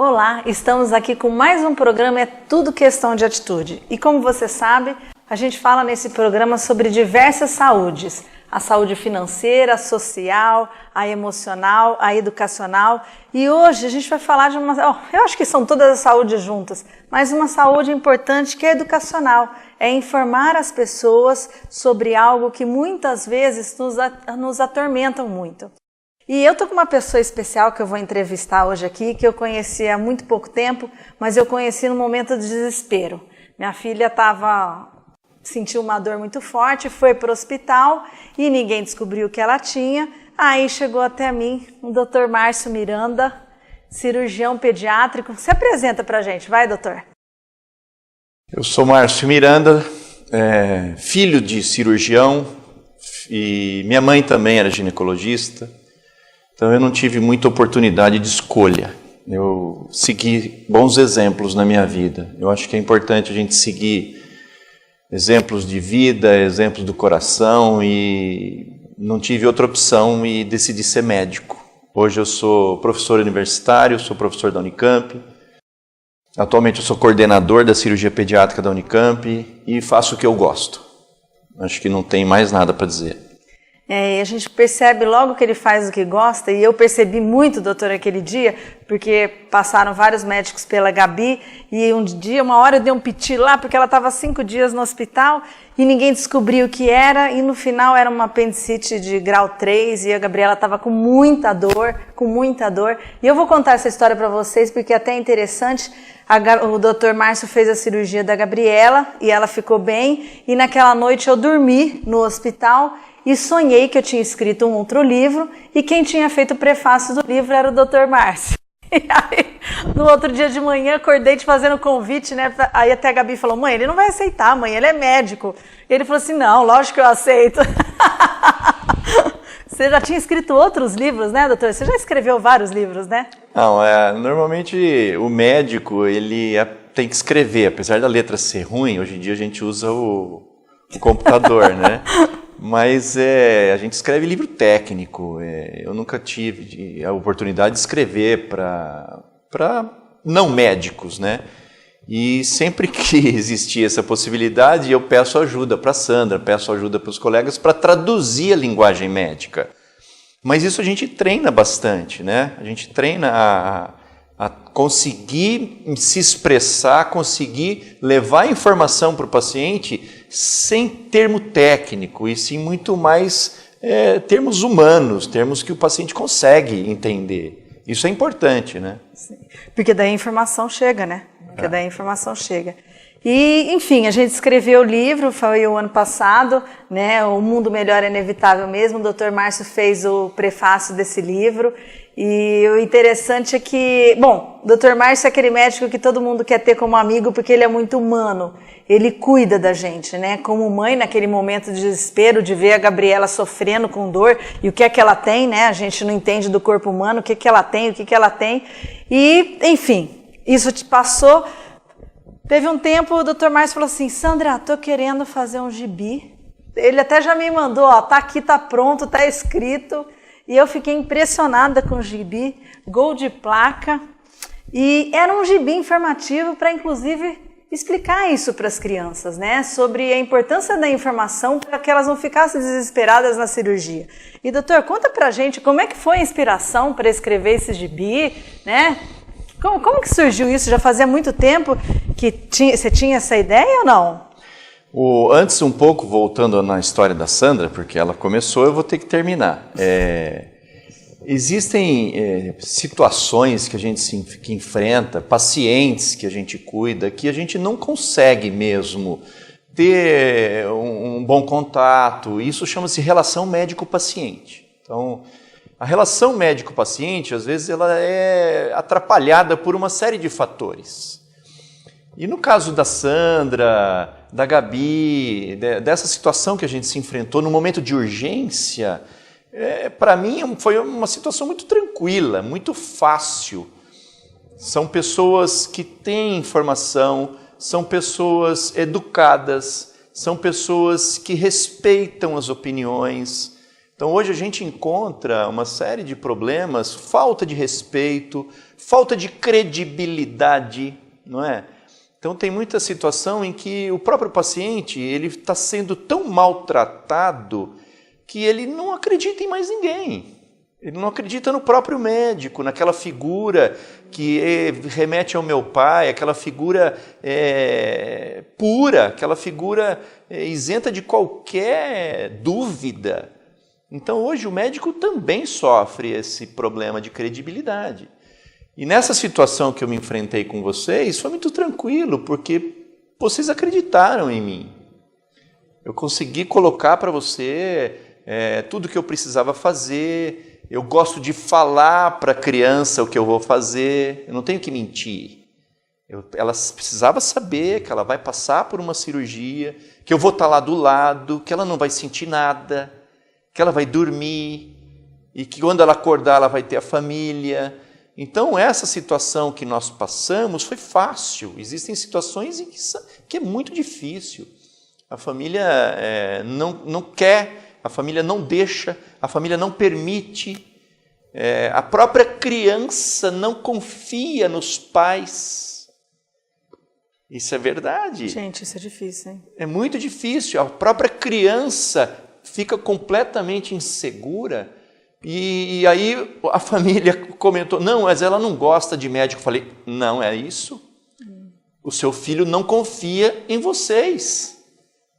Olá, estamos aqui com mais um programa É Tudo Questão de Atitude. E como você sabe, a gente fala nesse programa sobre diversas saúdes. A saúde financeira, a social, a emocional, a educacional. E hoje a gente vai falar de uma... eu acho que são todas as saúdes juntas, mas uma saúde importante que é educacional. É informar as pessoas sobre algo que muitas vezes nos atormentam muito. E eu tô com uma pessoa especial que eu vou entrevistar hoje aqui, que eu conheci há muito pouco tempo, mas eu conheci no momento de desespero. Minha filha sentiu uma dor muito forte, foi para o hospital e ninguém descobriu o que ela tinha. Aí chegou até mim o Dr. Márcio Miranda, cirurgião pediátrico. Se apresenta pra gente, vai, doutor. Eu sou Márcio Miranda, filho de cirurgião, e minha mãe também era ginecologista. Então eu não tive muita oportunidade de escolha. Eu segui bons exemplos na minha vida. Eu acho que é importante a gente seguir exemplos de vida, exemplos do coração, e não tive outra opção e decidi ser médico. Hoje eu sou professor universitário, sou professor da Unicamp. Atualmente eu sou coordenador da cirurgia pediátrica da Unicamp e faço o que eu gosto. Acho que não tem mais nada para dizer. E a gente percebe logo que ele faz o que gosta, e eu percebi muito, doutor, aquele dia, porque passaram vários médicos pela Gabi, e uma hora eu dei um piti lá, porque ela estava 5 dias no hospital, e ninguém descobriu o que era, e no final era uma apendicite de grau 3, e a Gabriela estava com muita dor, e eu vou contar essa história para vocês, porque é até interessante. O doutor Márcio fez a cirurgia da Gabriela, e ela ficou bem, e naquela noite eu dormi no hospital, e sonhei que eu tinha escrito um outro livro, e quem tinha feito o prefácio do livro era o Dr. Márcio. E aí, no outro dia de manhã, acordei te fazendo convite, né? Aí até a Gabi falou, mãe, ele não vai aceitar, mãe, ele é médico. E ele falou assim, não, lógico que eu aceito. Você já tinha escrito outros livros, né, doutor? Você já escreveu vários livros, né? Não, normalmente o médico, ele tem que escrever, apesar da letra ser ruim, hoje em dia a gente usa o computador, né? Mas a gente escreve livro técnico. Eu nunca tive a oportunidade de escrever para não médicos, né? E sempre que existia essa possibilidade, eu peço ajuda para a Sandra, peço ajuda para os colegas para traduzir a linguagem médica. Mas isso a gente treina bastante, né? A gente treina a conseguir se expressar, conseguir levar informação para o paciente sem termo técnico, e sim muito mais termos humanos, termos que o paciente consegue entender. Isso é importante, né? Sim. Porque daí a informação chega, né? Daí a informação chega. E, enfim, a gente escreveu o livro, foi o ano passado, né? O Mundo Melhor é Inevitável Mesmo. O Dr. Márcio fez o prefácio desse livro. E o interessante é que, bom, o Dr. Márcio é aquele médico que todo mundo quer ter como amigo porque ele é muito humano. Ele cuida da gente, né? Como mãe, naquele momento de desespero, de ver a Gabriela sofrendo com dor, e o que é que ela tem, né? A gente não entende do corpo humano, o que é que ela tem, E, enfim, isso te passou. Teve um tempo, o Dr. Márcio falou assim, Sandra, tô querendo fazer um gibi. Ele até já me mandou, ó, tá aqui, tá pronto, tá escrito. E eu fiquei impressionada com o gibi, gol de placa. E era um gibi informativo para, inclusive, explicar isso para as crianças, né? Sobre a importância da informação para que elas não ficassem desesperadas na cirurgia. E, doutor, conta pra gente como é que foi a inspiração para escrever esse gibi, né? Como que surgiu isso? Já fazia muito tempo que você tinha essa ideia ou não? Antes, um pouco, voltando na história da Sandra, porque ela começou, eu vou ter que terminar. Existem situações que a gente que enfrenta, pacientes que a gente cuida, que a gente não consegue mesmo ter um bom contato. Isso chama-se relação médico-paciente. Então, a relação médico-paciente, às vezes, ela é atrapalhada por uma série de fatores. E no caso da Sandra, da Gabi, dessa situação que a gente se enfrentou no momento de urgência, para mim foi uma situação muito tranquila, muito fácil. São pessoas que têm informação, são pessoas educadas, são pessoas que respeitam as opiniões, Então hoje a gente encontra uma série de problemas, falta de respeito, falta de credibilidade, não é? Então tem muita situação em que o próprio paciente ele está sendo tão maltratado que ele não acredita em mais ninguém. Ele não acredita no próprio médico, naquela figura que remete ao meu pai, aquela figura pura, aquela figura isenta de qualquer dúvida. Então hoje o médico também sofre esse problema de credibilidade. E nessa situação que eu me enfrentei com vocês, foi muito tranquilo, porque vocês acreditaram em mim. Eu consegui colocar para você tudo que eu precisava fazer. Eu gosto de falar para a criança o que eu vou fazer, eu não tenho que mentir. Ela precisava saber que ela vai passar por uma cirurgia, que eu vou estar lá do lado, que ela não vai sentir nada, que ela vai dormir, e que quando ela acordar ela vai ter a família. Então essa situação que nós passamos foi fácil. Existem situações em que é muito difícil. A família não quer, a família não deixa, a família não permite, a própria criança não confia nos pais. Isso é verdade. Gente, isso é difícil, hein? É muito difícil. A própria criança fica completamente insegura. E aí a família comentou, não, mas ela não gosta de médico. Eu falei, não é isso. O seu filho não confia em vocês.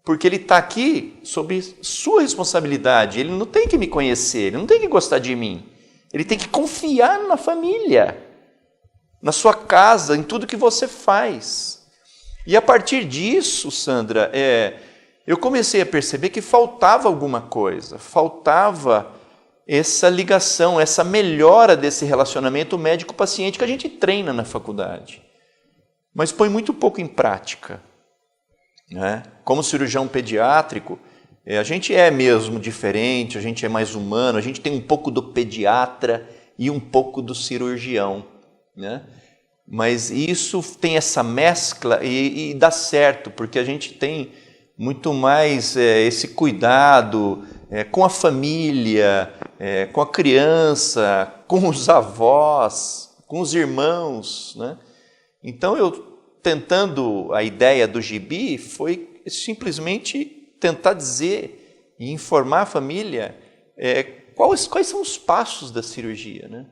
Porque ele está aqui sob sua responsabilidade. Ele não tem que me conhecer, ele não tem que gostar de mim. Ele tem que confiar na família, na sua casa, em tudo que você faz. E a partir disso, Sandra, eu comecei a perceber que faltava alguma coisa. Faltava essa ligação, essa melhora desse relacionamento médico-paciente que a gente treina na faculdade. Mas põe muito pouco em prática. Como cirurgião pediátrico, a gente é mesmo diferente, a gente é mais humano, a gente tem um pouco do pediatra e um pouco do cirurgião, né? Mas isso tem essa mescla e dá certo, porque a gente tem muito mais esse cuidado com a família, com a criança, com os avós, com os irmãos, né? Então tentando a ideia do gibi foi simplesmente tentar dizer e informar a família quais são os passos da cirurgia, né?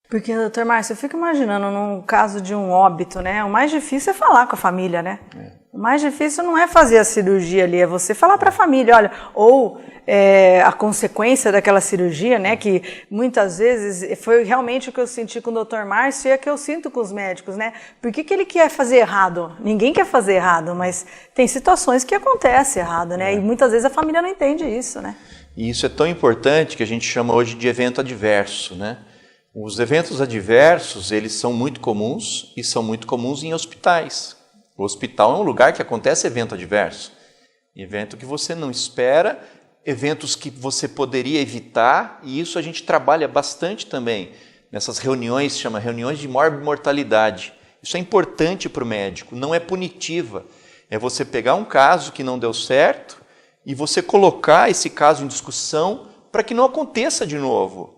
Porque, doutor Márcio, eu fico imaginando num caso de um óbito, né? O mais difícil é falar com a família, né? O mais difícil não é fazer a cirurgia ali, é você falar para a família, olha, ou a consequência daquela cirurgia, né? Que muitas vezes foi realmente o que eu senti com o doutor Márcio e é que eu sinto com os médicos, né? Por que ele quer fazer errado? Ninguém quer fazer errado, mas tem situações que acontece errado, né? E muitas vezes a família não entende isso, né? E isso é tão importante que a gente chama hoje de evento adverso, né? Os eventos adversos, eles são muito comuns e são muito comuns em hospitais. O hospital é um lugar que acontece evento adverso. Evento que você não espera, eventos que você poderia evitar, e isso a gente trabalha bastante também nessas reuniões, chama reuniões de mortalidade. Isso é importante para o médico, não é punitiva. É você pegar um caso que não deu certo e você colocar esse caso em discussão para que não aconteça de novo.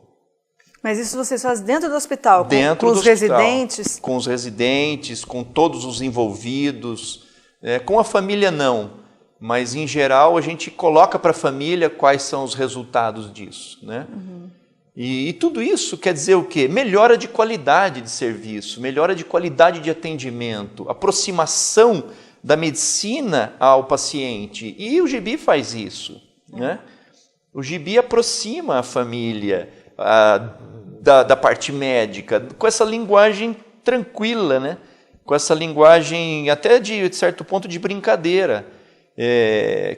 Mas isso vocês fazem dentro do hospital, dentro com os do hospital, residentes? Com os residentes, com todos os envolvidos, com a família não, mas em geral a gente coloca para a família quais são os resultados disso, né? Uhum. E tudo isso quer dizer o quê? Melhora de qualidade de serviço, melhora de qualidade de atendimento, aproximação da medicina ao paciente, e o gibi faz isso, né? O gibi aproxima a família da parte médica, com essa linguagem tranquila, né? Com essa linguagem até de certo ponto de brincadeira,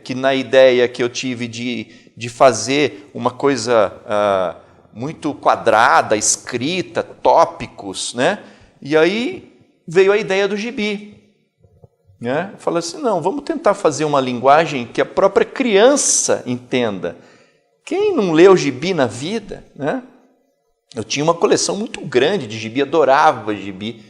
que na ideia que eu tive de fazer uma coisa muito quadrada, escrita, tópicos, né? E aí veio a ideia do gibi, né? Eu falei assim, não, vamos tentar fazer uma linguagem que a própria criança entenda. Quem não leu gibi na vida, né? Eu tinha uma coleção muito grande de gibi, adorava gibi.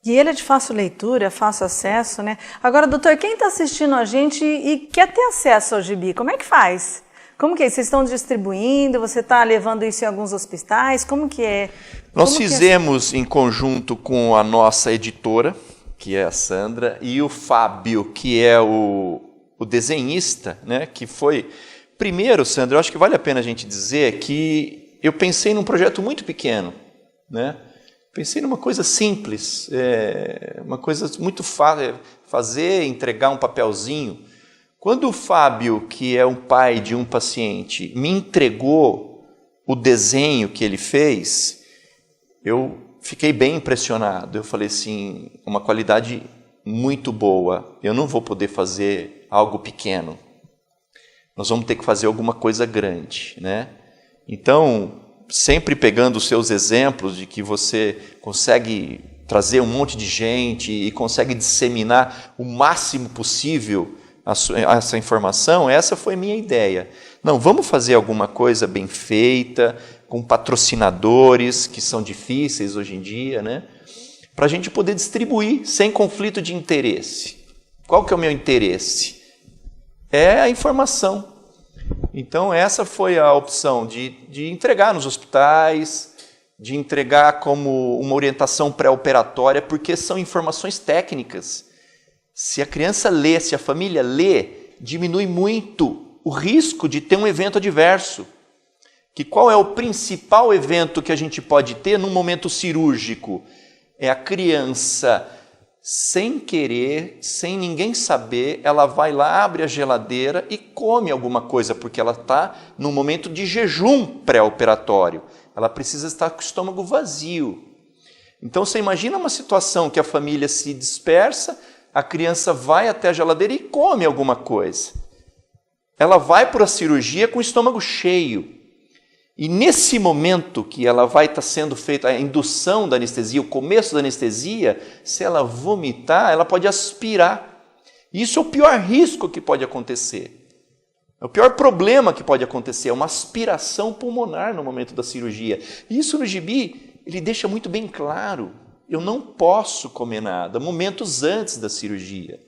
E ele é de fácil leitura, fácil acesso, né? Agora, doutor, quem está assistindo a gente e quer ter acesso ao gibi, como é que faz? Como que é? Vocês estão distribuindo? Você está levando isso em alguns hospitais? Como que é? Nós fizemos em conjunto com a nossa editora, que é a Sandra, e o Fábio, que é o desenhista, né? Que foi... Primeiro, Sandra, eu acho que vale a pena a gente dizer que eu pensei num projeto muito pequeno, né? Pensei numa coisa simples, uma coisa muito fácil, fazer, entregar um papelzinho. Quando o Fábio, que é um pai de um paciente, me entregou o desenho que ele fez, eu fiquei bem impressionado. Eu falei assim, uma qualidade muito boa. Eu não vou poder fazer algo pequeno. Nós vamos ter que fazer alguma coisa grande, né? Então, sempre pegando os seus exemplos de que você consegue trazer um monte de gente e consegue disseminar o máximo possível essa informação, essa foi minha ideia. Não, vamos fazer alguma coisa bem feita, com patrocinadores, que são difíceis hoje em dia, né? Para a gente poder distribuir sem conflito de interesse. Qual que é o meu interesse? É a informação. Então, essa foi a opção de entregar nos hospitais, de entregar como uma orientação pré-operatória, porque são informações técnicas. Se a criança lê, se a família lê, diminui muito o risco de ter um evento adverso. Que qual é o principal evento que a gente pode ter num momento cirúrgico? É a criança, sem querer, sem ninguém saber, ela vai lá, abre a geladeira e come alguma coisa, porque ela está num momento de jejum pré-operatório. Ela precisa estar com o estômago vazio. Então, você imagina uma situação que a família se dispersa, a criança vai até a geladeira e come alguma coisa. Ela vai para a cirurgia com o estômago cheio. E nesse momento que ela vai estar sendo feita a indução da anestesia, o começo da anestesia, se ela vomitar, ela pode aspirar. Isso é o pior risco que pode acontecer. É o pior problema que pode acontecer, é uma aspiração pulmonar no momento da cirurgia. E isso no gibi, ele deixa muito bem claro. Eu não posso comer nada, momentos antes da cirurgia.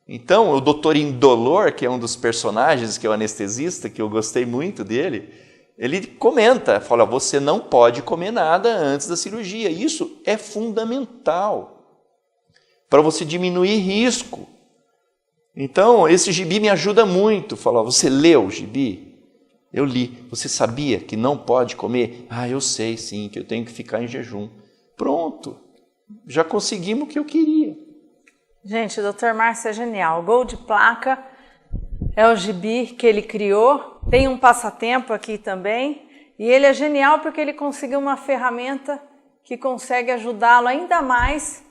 Então, o doutor Indolor, que é um dos personagens, que é o anestesista, que eu gostei muito dele, ele comenta, fala, você não pode comer nada antes da cirurgia. Isso é fundamental para você diminuir risco. Então, esse gibi me ajuda muito. Fala, você leu o gibi? Eu li. Você sabia que não pode comer? Ah, eu sei sim, que eu tenho que ficar em jejum. Pronto. Já conseguimos o que eu queria. Gente, o Dr. Márcio é genial. O Gol de Placa é o gibi que ele criou. Tem um passatempo aqui também. E ele é genial porque ele conseguiu uma ferramenta que consegue ajudá-lo ainda mais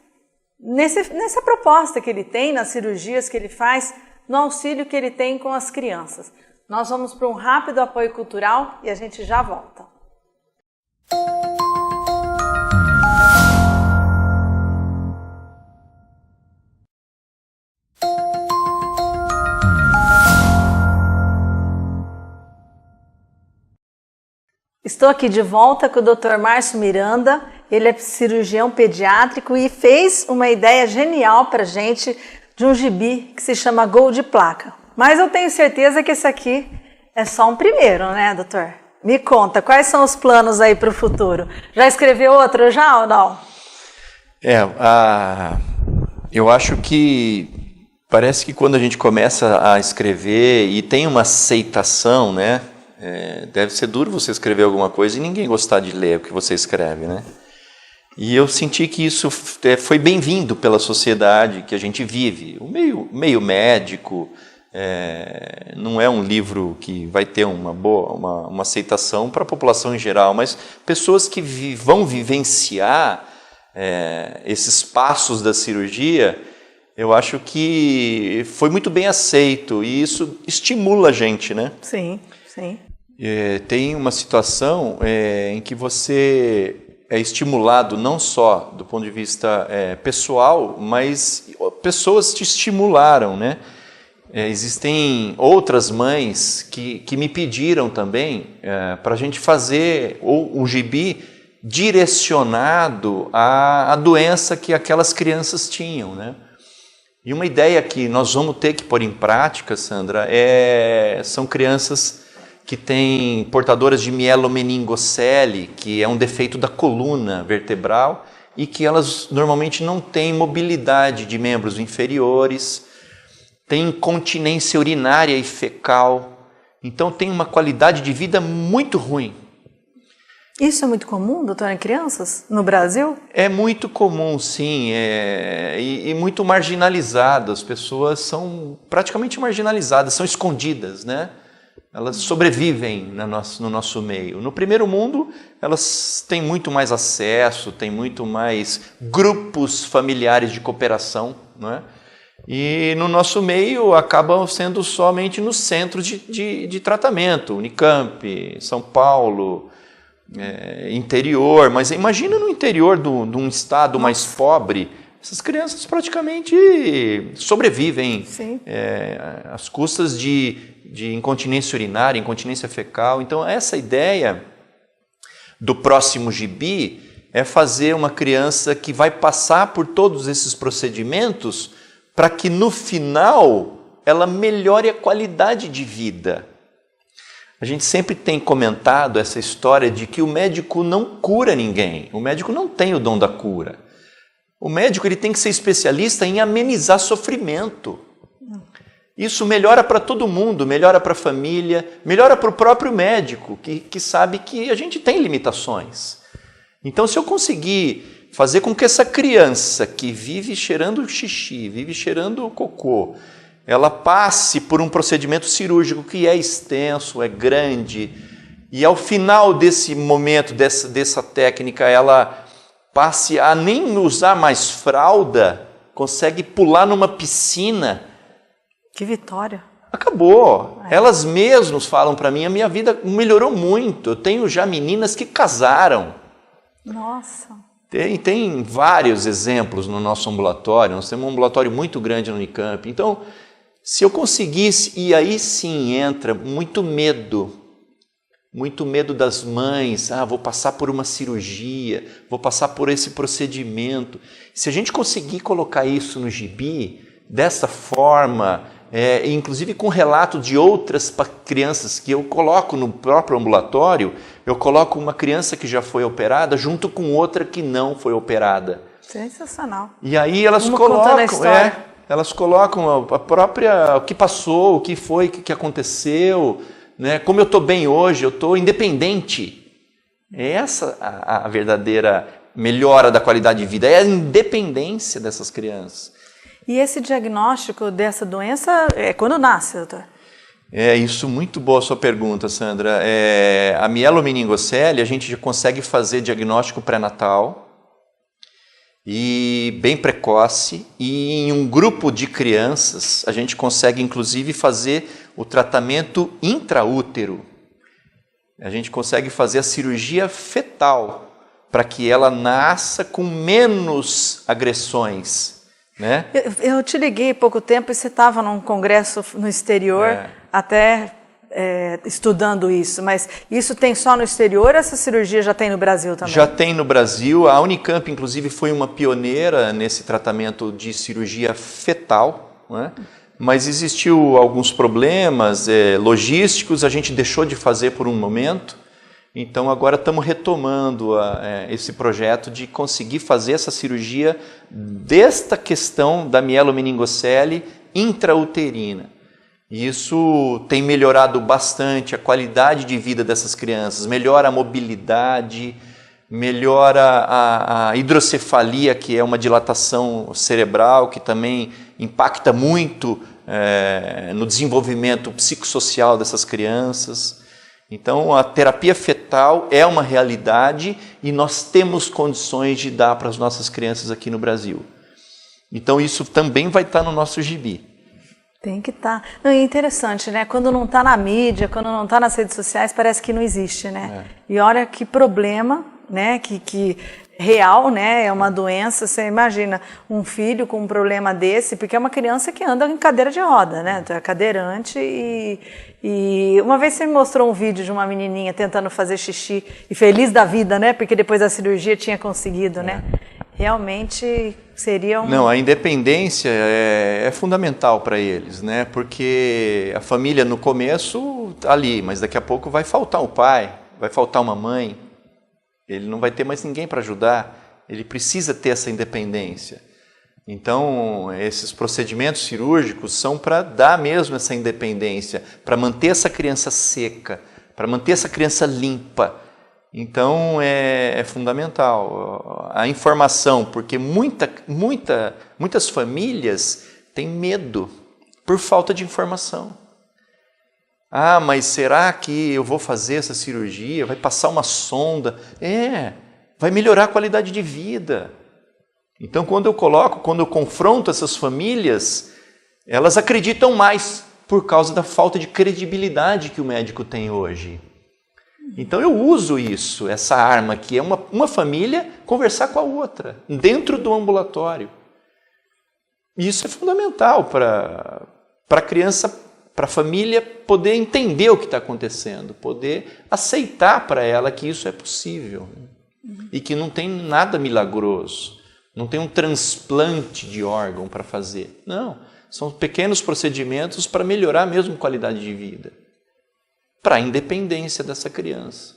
nessa proposta que ele tem, nas cirurgias que ele faz, no auxílio que ele tem com as crianças. Nós vamos para um rápido apoio cultural e a gente já volta. Estou aqui de volta com o Dr. Márcio Miranda, ele é cirurgião pediátrico e fez uma ideia genial para a gente de um gibi que se chama Gol de Placa. Mas eu tenho certeza que esse aqui é só um primeiro, né, doutor? Me conta, quais são os planos aí para o futuro? Já escreveu outro já ou não? Eu acho que parece que quando a gente começa a escrever e tem uma aceitação, né? Deve ser duro você escrever alguma coisa e ninguém gostar de ler o que você escreve, né? E eu senti que isso foi bem-vindo pela sociedade que a gente vive. O meio médico não é um livro que vai ter uma aceitação para a população em geral, mas pessoas que vão vivenciar esses passos da cirurgia, eu acho que foi muito bem aceito e isso estimula a gente, né? Sim, sim. Tem uma situação em que você é estimulado não só do ponto de vista pessoal, mas pessoas te estimularam, né? Existem outras mães que me pediram também para a gente fazer um gibi direcionado à doença que aquelas crianças tinham, né? E uma ideia que nós vamos ter que pôr em prática, Sandra, são crianças que têm portadoras de mielomeningocele, que é um defeito da coluna vertebral, e que elas normalmente não têm mobilidade de membros inferiores, têm incontinência urinária e fecal, então tem uma qualidade de vida muito ruim. Isso é muito comum, doutor, em crianças, no Brasil? É muito comum, sim, e muito marginalizado. As pessoas são praticamente marginalizadas, são escondidas, né? Elas sobrevivem no nosso meio. No primeiro mundo, elas têm muito mais acesso, têm muito mais grupos familiares de cooperação, não é? E no nosso meio acabam sendo somente nos centros de tratamento, Unicamp, São Paulo, interior. Mas imagina no interior de um estado mais pobre, essas crianças praticamente sobrevivem às custas de incontinência urinária, incontinência fecal. Então essa ideia do próximo gibi é fazer uma criança que vai passar por todos esses procedimentos para que no final ela melhore a qualidade de vida. A gente sempre tem comentado essa história de que o médico não cura ninguém, o médico não tem o dom da cura. O médico ele tem que ser especialista em amenizar sofrimento. Isso melhora para todo mundo, melhora para a família, melhora para o próprio médico, que sabe que a gente tem limitações. Então, se eu conseguir fazer com que essa criança que vive cheirando xixi, vive cheirando cocô, ela passe por um procedimento cirúrgico que é extenso, é grande, e ao final desse momento, dessa técnica, ela passe a nem usar mais fralda, consegue pular numa piscina. Que vitória! Acabou. Elas mesmas falam para mim, a minha vida melhorou muito. Eu tenho já meninas que casaram. Nossa! Tem vários exemplos no nosso ambulatório. Nós temos um ambulatório muito grande no Unicamp. Então, se eu conseguisse, e aí sim entra muito medo das mães, vou passar por uma cirurgia, vou passar por esse procedimento. Se a gente conseguir colocar isso no gibi, dessa forma, inclusive com relato de outras crianças que eu coloco no próprio ambulatório, eu coloco uma criança que já foi operada junto com outra que não foi operada. Sensacional. E aí elas colocam a própria, o que passou, o que foi, o que aconteceu, né? Como eu estou bem hoje, eu estou independente. É essa a verdadeira melhora da qualidade de vida, é a independência dessas crianças. E esse diagnóstico dessa doença é quando nasce, doutor? Isso, muito boa a sua pergunta, Sandra. A mielomeningocele, a gente já consegue fazer diagnóstico pré-natal e bem precoce, e em um grupo de crianças a gente consegue inclusive fazer o tratamento intraútero. A gente consegue fazer a cirurgia fetal para que ela nasça com menos agressões. Né? Eu te liguei há pouco tempo e você estava num congresso no exterior, até estudando isso, mas isso tem só no exterior ou essa cirurgia já tem no Brasil também? Já tem no Brasil, a Unicamp inclusive foi uma pioneira nesse tratamento de cirurgia fetal, né? Mas existiu alguns problemas logísticos, a gente deixou de fazer por um momento. Então agora estamos retomando esse projeto de conseguir fazer essa cirurgia desta questão da mielomeningocele intrauterina. Isso tem melhorado bastante a qualidade de vida dessas crianças, melhora a mobilidade, melhora a hidrocefalia, que é uma dilatação cerebral que também impacta muito no desenvolvimento psicossocial dessas crianças. Então, a terapia fetal é uma realidade e nós temos condições de dar para as nossas crianças aqui no Brasil. Então, isso também vai estar no nosso gibi. Tem que estar. É interessante, né? Quando não está na mídia, quando não está nas redes sociais, parece que não existe, né? E olha que problema, né? Que real, né? É uma doença. Você imagina um filho com um problema desse, porque é uma criança que anda em cadeira de roda, né? Então é cadeirante e uma vez você me mostrou um vídeo de uma menininha tentando fazer xixi e feliz da vida, né? Porque depois da cirurgia tinha conseguido, né? realmente seria um... Não, a independência é fundamental para eles, né? Porque a família no começo tá ali, mas daqui a pouco vai faltar o pai, vai faltar uma mãe, ele não vai ter mais ninguém para ajudar, ele precisa ter essa independência. Então, esses procedimentos cirúrgicos são para dar mesmo essa independência, para manter essa criança seca, para manter essa criança limpa. Então, é fundamental a informação, porque muitas famílias têm medo por falta de informação. Ah, mas será que eu vou fazer essa cirurgia? Vai passar uma sonda? Vai melhorar a qualidade de vida. Então, quando eu confronto essas famílias, elas acreditam mais por causa da falta de credibilidade que o médico tem hoje. Então, eu uso isso, essa arma, que é uma família conversar com a outra, dentro do ambulatório. E isso é fundamental para a criança, para a família poder entender o que está acontecendo, poder aceitar para ela que isso é possível e que não tem nada milagroso. Não tem um transplante de órgão para fazer. Não, são pequenos procedimentos para melhorar mesmo a qualidade de vida, para a independência dessa criança.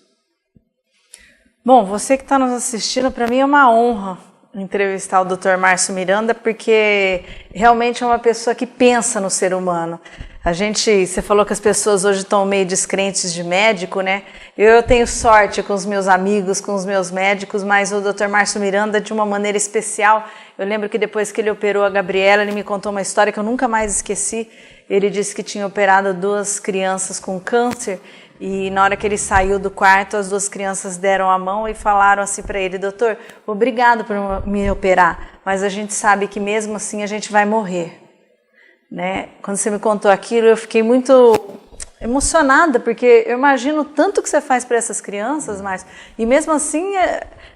Bom, você que está nos assistindo, para mim é uma honra entrevistar o Dr. Márcio Miranda, porque realmente é uma pessoa que pensa no ser humano. Você falou que as pessoas hoje estão meio descrentes de médico, né? Eu tenho sorte com os meus amigos, com os meus médicos, mas o Dr. Márcio Miranda, de uma maneira especial, eu lembro que depois que ele operou a Gabriela, ele me contou uma história que eu nunca mais esqueci. Ele disse que tinha operado 2 crianças com câncer e na hora que ele saiu do quarto, as 2 crianças deram a mão e falaram assim para ele: doutor, obrigado por me operar, mas a gente sabe que mesmo assim a gente vai morrer. Né? Quando você me contou aquilo, eu fiquei muito emocionada, porque eu imagino tanto que você faz para essas crianças, mas e mesmo assim,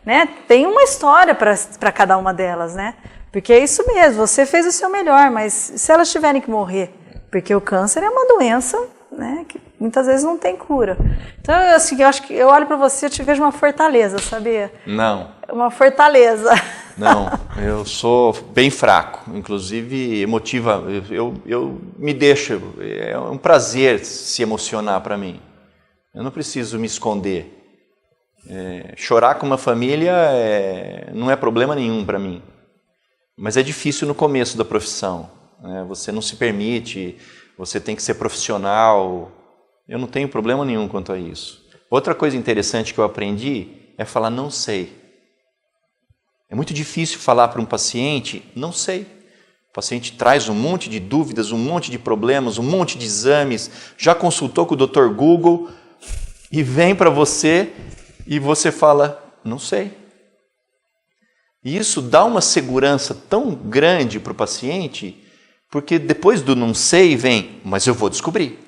né, tem uma história para cada uma delas, né? Porque é isso mesmo, você fez o seu melhor, mas se elas tiverem que morrer, porque o câncer é uma doença, né, que muitas vezes não tem cura. Então, assim, eu acho que eu olho para você e te vejo uma fortaleza, sabia? Não. Uma fortaleza. Não, eu sou bem fraco, inclusive emotiva, eu me deixo, é um prazer se emocionar para mim. Eu não preciso me esconder. Chorar com uma família não é problema nenhum para mim, mas é difícil no começo da profissão. Né? Você não se permite, você tem que ser profissional. Eu não tenho problema nenhum quanto a isso. Outra coisa interessante que eu aprendi é falar não sei. É muito difícil falar para um paciente, não sei. O paciente traz um monte de dúvidas, um monte de problemas, um monte de exames, já consultou com o Dr. Google e vem para você e você fala, não sei. E isso dá uma segurança tão grande para o paciente, porque depois do não sei vem, mas eu vou descobrir.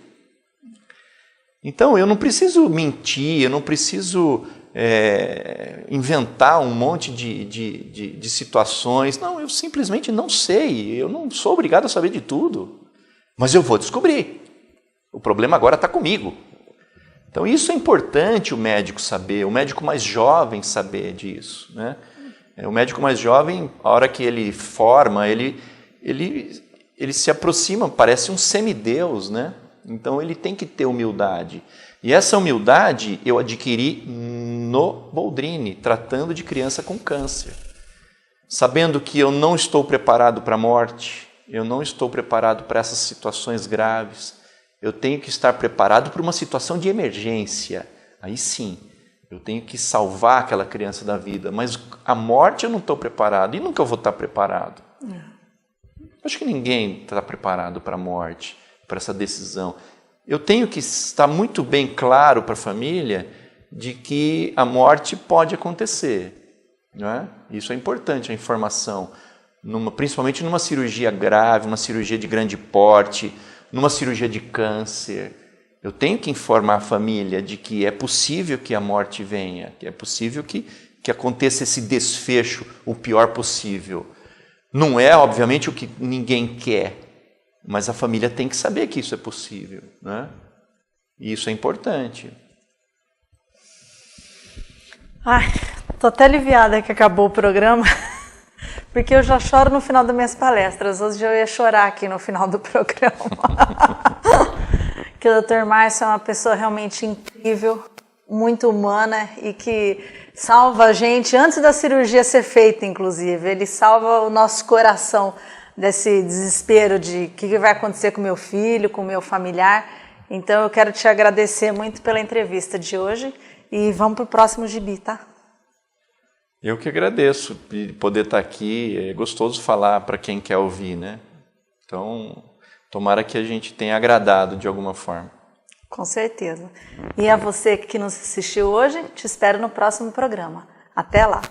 Então eu não preciso mentir, eu não preciso inventar um monte de situações. Não, eu simplesmente não sei. Eu não sou obrigado a saber de tudo. Mas eu vou descobrir. O problema agora está comigo. Então isso é importante o médico saber, o médico mais jovem saber disso. Né? O médico mais jovem, a hora que ele forma, ele se aproxima, parece um semideus, né? Então ele tem que ter humildade. E essa humildade eu adquiri no Boldrini, tratando de criança com câncer. Sabendo que eu não estou preparado para a morte, eu não estou preparado para essas situações graves. Eu tenho que estar preparado para uma situação de emergência. Aí sim, eu tenho que salvar aquela criança da vida. Mas a morte eu não estou preparado e nunca vou estar preparado. Acho que ninguém está preparado para a morte, para essa decisão. Eu tenho que estar muito bem claro para a família de que a morte pode acontecer. Não é? Isso é importante, a informação. Principalmente numa cirurgia grave, uma cirurgia de grande porte, numa cirurgia de câncer. Eu tenho que informar a família de que é possível que a morte venha, que é possível que aconteça esse desfecho o pior possível. Não é, obviamente, o que ninguém quer. Mas a família tem que saber que isso é possível, né? E isso é importante. Ai, tô até aliviada que acabou o programa. Porque eu já choro no final das minhas palestras. Hoje eu ia chorar aqui no final do programa. Que o Dr. Márcio é uma pessoa realmente incrível, muito humana e que salva a gente antes da cirurgia ser feita, inclusive. Ele salva o nosso coração desse desespero de o que vai acontecer com meu filho, com meu familiar. Então eu quero te agradecer muito pela entrevista de hoje e vamos para o próximo gibi, tá? Eu que agradeço de poder estar aqui, é gostoso falar para quem quer ouvir, né? Então, tomara que a gente tenha agradado de alguma forma. Com certeza. E a você que nos assistiu hoje, te espero no próximo programa. Até lá!